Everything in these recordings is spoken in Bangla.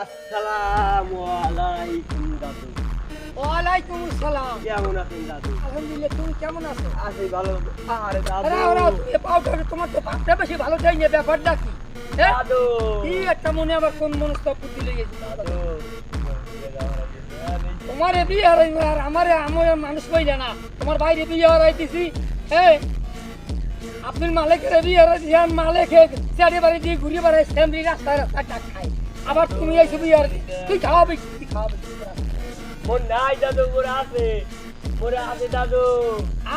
আসসালামু আলাইকুম দাদু। ওয়ালাইকুম আসসালাম। কেমন আছেন দাদু? আলহামদুলিল্লাহ, তুমি কেমন আছো? আছি ভালো। আরে দাদু, তুমি পাউডার তোমার তো পাপটা বেশি ভালো চাই না, ব্যাপারটা কি? হ্যাঁ? দাদু, কি একটা মনে আবার কোন মনস্তাপ বুদ্ধি লেগেছে? দাদু, তোমার বিয়ে হারাই আর আমার মানুষ কইলে না, তোমার বাইরে বিয়ে হারাইতেছি। হ্যাঁ, আব্দুল মালিকের বিয়ে হারাইছি, আর মালিক চারি বাড়ি দিয়ে ঘুরিয়ে বেড়াই, ফ্যামিলি রাস্তায় রাস্তায় টাক খাই। আবার তুমি এই বিয়ে হারাই, তুই খাওয়াবি, তুই খাওয়াবি। মন নাই দাদু, মোরা আছে দাদু।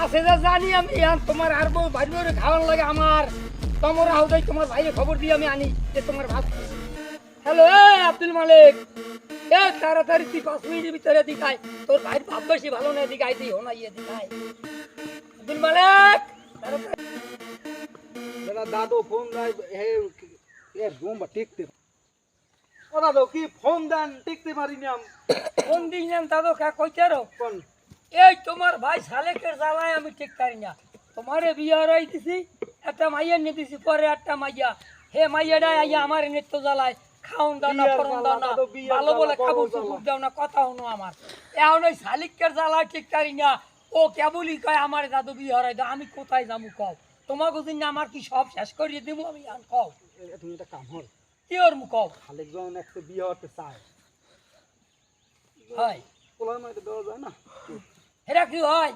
আছে যা জানি আমি, আর তোমার আর বউ ভাই বউরে খাওয়ান লাগে আমার। তোমার হাউদাই তোমার ভাইয়ের খবর দিয়ে আমি আনি যে তোমার ভাত। হ্যালো, আব্দুল মালিক, তাড়াতাড়ি তুই 5 মিনিটের ভিতরে দিকাই, তোর ভাইয়ের ভাব বেশি ভালো না, দিকাই তুই হোনাইয়ে দিকাই। আব্দুল মালিক, দাদু ফোন দেয়, হে এ রুমবা টিকতে। ও দাদু কি ফোন দেন, টিকতে পারি না কোন দিন নাম দাদু কা কইতারো? কোন এই তোমার ভাই সালেকের জ্বালায় আমি ঠিক পারি না। তোমারে বিয়ে হারাই দিছি, একটা মাইয়া নিয়ে দিছি, পরে একটা মাইয়া, হে মাইয়াটা আইয়া আমার নিত্য জ্বালায়, খাওন দাও না, বিয়ার পরন দাও না, জ্বালা, দাদু, বিয়ার ভালো বলে জ্বালা, কাবুল বড় জ্বালা। চুকুর দাও না, কথা হনো আমার। এখন ওই শালিকের জ্বালায় ঠিক পারি না, ও কেবলই কয় আমার দাদু বিয়ে হারাই দাও। আমি কোথায় যাবো কও? তোমাকে দিন আমার কি সব শেষ করিয়ে দেবো আমি? আর কও তুমি একটা কাম হল কি ওর মুখ কও? খালেক যখন একটা বিয়ে হতে চায়, হয় পোলার মাইতে দেওয়া যায় না। হেরা কি হয়?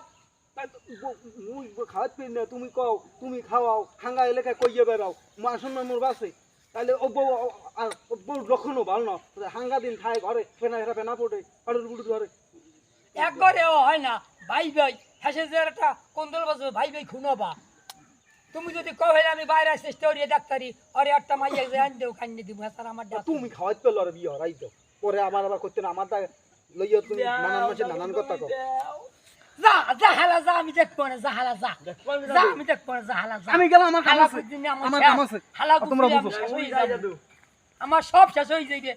তাই তো মুই খাওয়াত পেন না, তুমি কও, তুমি খাওয়াও, হাঙ্গা এলাকায় কইয়ে বেড়াও, মা শুনবে মোর বাসে, তাহলে ও বউ আর বউ লক্ষণও ভালো না। হাঙ্গা দিন খায় ঘরে, ফেনা হেরা ফেনা পড়ে, আড়ুর বুড়ুর ঘরে। একবারে ও হয় না, ভাই ভাই হেসে যে একটা কন্দল বাজবে, ভাই ভাই খুনবা। তুমি যদি কহে আমি বাইরে চেষ্টা করি ডাক্তারি, আরে একটা মাইয়া যে আন দেও, কান্নে দিব, স্যার আমার ডাক্তার। তুমি খাওয়াত পেল আর বিয়ে হরাই তো, পরে আবার আবার করতে না, আমার লইয়া তুমি নানান মাসে নানান কথা কও। যা যা হালা যা, আমি দেখবো না, যা হালা যা, যা আমি দেখবো না, যা হালা যা। আমি গেলাম, আমার কাম হালা আছে, বুঝিনি আমার কাম আছে। হালা তোমরা বুঝিনি, বুঝো। আমি শেষ হয়ে যাই যাবো। দাদু। আমার সব শেষ হয়ে যাইবে।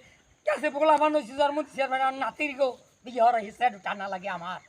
কাছে পোলা মানুষ জন্ম দিছে, নাতির গো বিয়ে হরা হিসেবে টানা লাগে আমার।